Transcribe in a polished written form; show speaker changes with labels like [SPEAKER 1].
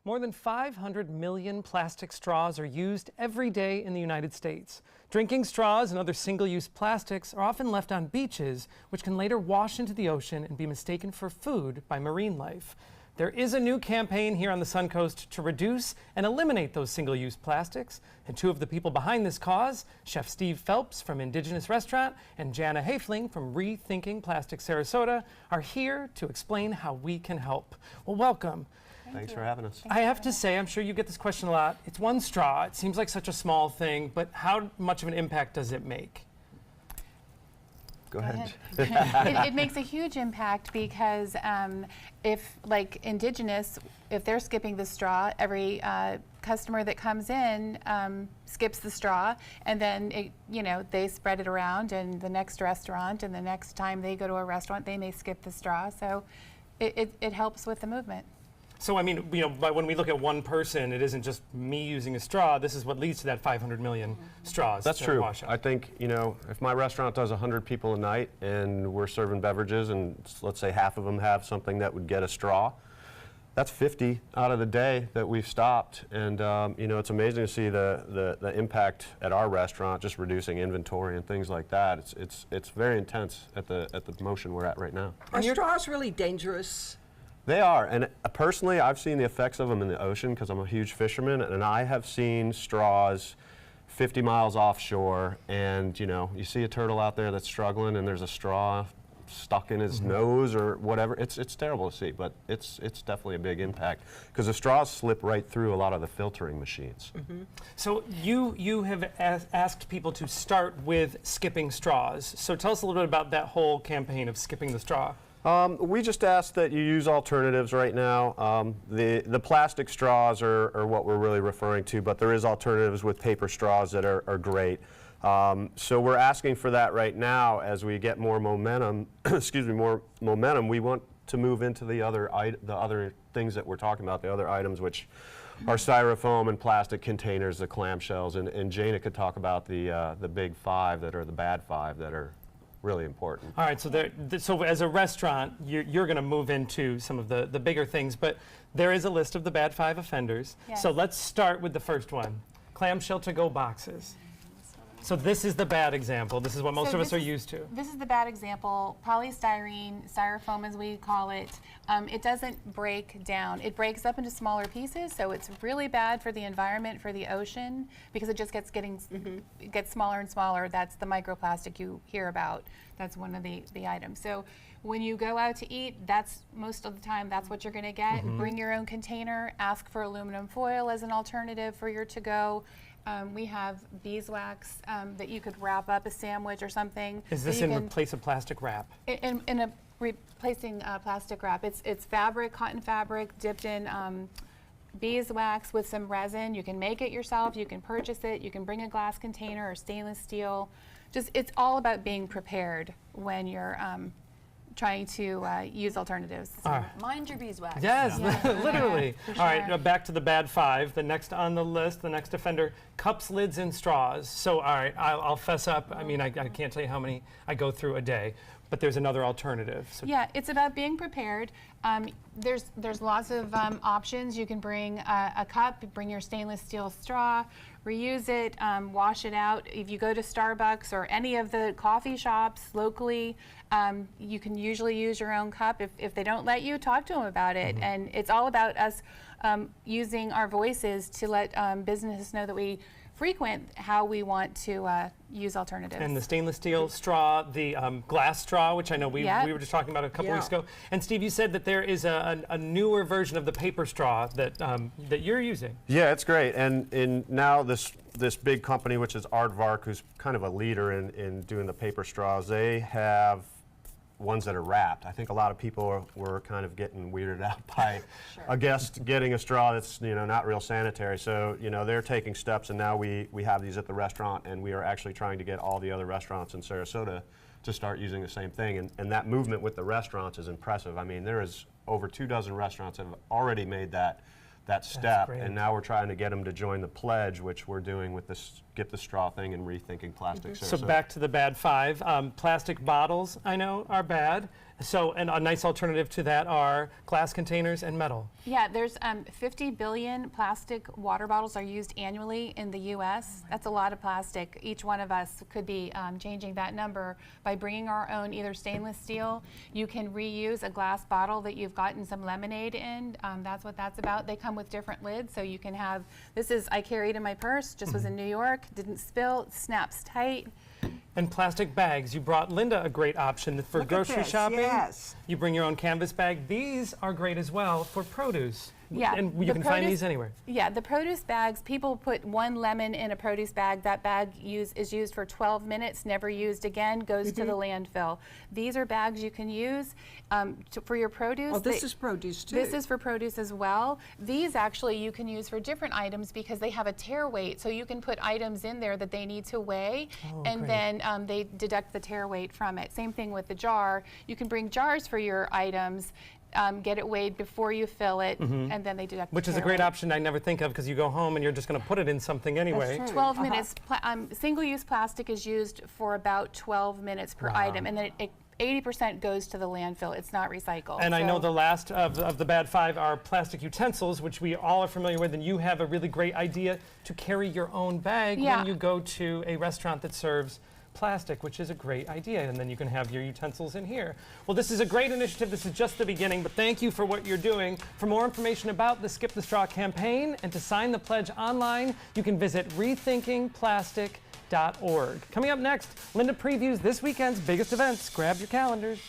[SPEAKER 1] More than 500 million plastic straws are used every day in the United States. Drinking straws and other single-use plastics are often left on beaches, which can later wash into the ocean and be mistaken for food by marine life. There is a new campaign here on the Suncoast to reduce and eliminate those single-use plastics. And two of the people behind this cause, Chef Steve Phelps from Indigenous Restaurant and Jana Hafling from Rethinking Plastic Sarasota, are here to explain how we can help. Well, welcome.
[SPEAKER 2] Thanks for having us.
[SPEAKER 1] I have to say, I'm sure you get this question a lot. It's one straw. It seems like such a small thing, but how much of an impact does it make?
[SPEAKER 2] Go ahead.
[SPEAKER 3] It makes a huge impact because if, like Indigenous, if they're skipping the straw, every customer that comes in skips the straw, and then they spread it around, and the next restaurant, and the next time they go to a restaurant, they may skip the straw. So it helps with the movement.
[SPEAKER 1] So, I mean, when we look at one person, it isn't just me using a straw. This is what leads to that 500 million straws.
[SPEAKER 2] That's true. I think, if my restaurant does 100 people a night and we're serving beverages and let's say half of them have something that would get a straw, that's 50 out of the day that we've stopped. And, it's amazing to see the impact at our restaurant, just reducing inventory and things like that. It's very intense at the motion we're at right now.
[SPEAKER 4] Are straws really dangerous?
[SPEAKER 2] They are, and personally, I've seen the effects of them in the ocean because I'm a huge fisherman, and I have seen straws 50 miles offshore, and you see a turtle out there that's struggling, and there's a straw stuck in his nose or whatever. It's terrible to see, but it's definitely a big impact because the straws slip right through a lot of the filtering machines.
[SPEAKER 1] So you have asked people to start with skipping straws. So tell us a little bit about that whole campaign of skipping the straw.
[SPEAKER 2] We just ask that you use alternatives right now. The plastic straws are what we're really referring to, but there is alternatives with paper straws that are great. So we're asking for that right now as we get more momentum. More momentum. We want to move into the other things that we're talking about, the other items, which are styrofoam and plastic containers, the clamshells, and Jana could talk about the big five that are the bad five that are really important.
[SPEAKER 1] All right, so as a restaurant, you're going to move into some of the bigger things, but there is a list of the bad 5 offenders.
[SPEAKER 3] Yes.
[SPEAKER 1] So let's start with the first one, clamshell to-go boxes. So this is the bad example. This is what most of us are used to.
[SPEAKER 3] This is the bad example. Polystyrene, styrofoam as we call it, it doesn't break down. It breaks up into smaller pieces, so it's really bad for the environment, for the ocean, because it just it gets smaller and smaller. That's the microplastic you hear about. That's one of the items. So when you go out to eat, that's most of the time that's what you're going to get. Bring your own container. Ask for aluminum foil as an alternative for your to-go. We have beeswax that you could wrap up a sandwich or something.
[SPEAKER 1] Is this in place of plastic wrap?
[SPEAKER 3] In a replacing plastic wrap. It's fabric, cotton fabric, dipped in beeswax with some resin. You can make it yourself. You can purchase it. You can bring a glass container or stainless steel. It's all about being prepared when you're trying to use alternatives.
[SPEAKER 5] Mind your beeswax.
[SPEAKER 1] Yes, literally. All right, back to the bad 5. The next on the list, the next offender, cups, lids, and straws. So, all right, I'll fess up. I mean, I can't tell you how many I go through a day, but there's another alternative. So
[SPEAKER 3] yeah, it's about being prepared. There's lots of options. You can bring a cup, bring your stainless steel straw, reuse it, wash it out. If you go to Starbucks or any of the coffee shops locally, you can usually use your own cup. If they don't let you, talk to them about it. And it's all about us using our voices to let businesses know that we frequent how we want to use alternatives.
[SPEAKER 1] And the stainless steel straw, the glass straw, which I know we were just talking about a couple weeks ago. And Steve, you said that there is a newer version of the paper straw that that you're using.
[SPEAKER 2] Yeah, it's great. And now this big company, which is Aardvark, who's kind of a leader in doing the paper straws, they have ones that are wrapped. I think a lot of people were kind of getting weirded out by a guest getting a straw that's not real sanitary. So they're taking steps, and now we have these at the restaurant, and we are actually trying to get all the other restaurants in Sarasota to start using the same thing. And that movement with the restaurants is impressive. I mean, there is over 24 restaurants that have already made that step, and now we're trying to get them to join the pledge, which we're doing with this Get the Straw thing and Rethinking Plastic Sarasota.
[SPEAKER 1] So back to the bad 5. Plastic bottles, I know, are bad. So, and a nice alternative to that are glass containers and metal.
[SPEAKER 3] Yeah, there's 50 billion plastic water bottles are used annually in the U.S. That's a lot of plastic. Each one of us could be changing that number by bringing our own either stainless steel. You can reuse a glass bottle that you've gotten some lemonade in. That's what that's about. They come with different lids, so you can have, this is, I carried in my purse, just was in New York, didn't spill, it snaps tight.
[SPEAKER 1] And plastic bags. You brought Linda a great option for
[SPEAKER 4] Look at
[SPEAKER 1] grocery
[SPEAKER 4] this,
[SPEAKER 1] shopping.
[SPEAKER 4] yes.
[SPEAKER 1] You bring your own canvas bag. These are great as well for produce.
[SPEAKER 3] Yeah,
[SPEAKER 1] And you
[SPEAKER 3] the
[SPEAKER 1] can find
[SPEAKER 3] produce-
[SPEAKER 1] these anywhere.
[SPEAKER 3] Yeah, the produce bags, people put one lemon in a produce bag. That bag is used for 12 minutes, never used again, goes to the landfill. These are bags you can use for your produce.
[SPEAKER 4] Oh, this is produce too.
[SPEAKER 3] This is for produce as well. These actually you can use for different items because they have a tear weight, so you can put items in there that they need to weigh, and
[SPEAKER 1] great.
[SPEAKER 3] then they deduct the tear weight from it. Same thing with the jar. You can bring jars for your items. Get it weighed before you fill it, and then they deduct
[SPEAKER 1] Which
[SPEAKER 3] the
[SPEAKER 1] is a
[SPEAKER 3] tear
[SPEAKER 1] great
[SPEAKER 3] weight.
[SPEAKER 1] option I never think of because you go home and you're just going to put it in something anyway.
[SPEAKER 4] true.
[SPEAKER 3] 12 minutes. Single-use plastic is used for about 12 minutes per item, and then 80% goes to the landfill. It's not recycled.
[SPEAKER 1] And I know
[SPEAKER 3] So-
[SPEAKER 1] the last of the bad 5 are plastic utensils, which we all are familiar with, and you have a really great idea to carry your own bag
[SPEAKER 3] Yeah.
[SPEAKER 1] when you go to a restaurant that serves plastic, which is a great idea, and then you can have your utensils in here. Well, this is a great initiative. This is just the beginning, but thank you for what you're doing. For more information about the Skip the Straw campaign and to sign the pledge online, you can visit rethinkingplastic.org. Coming up next, Linda previews this weekend's biggest events. Grab your calendars.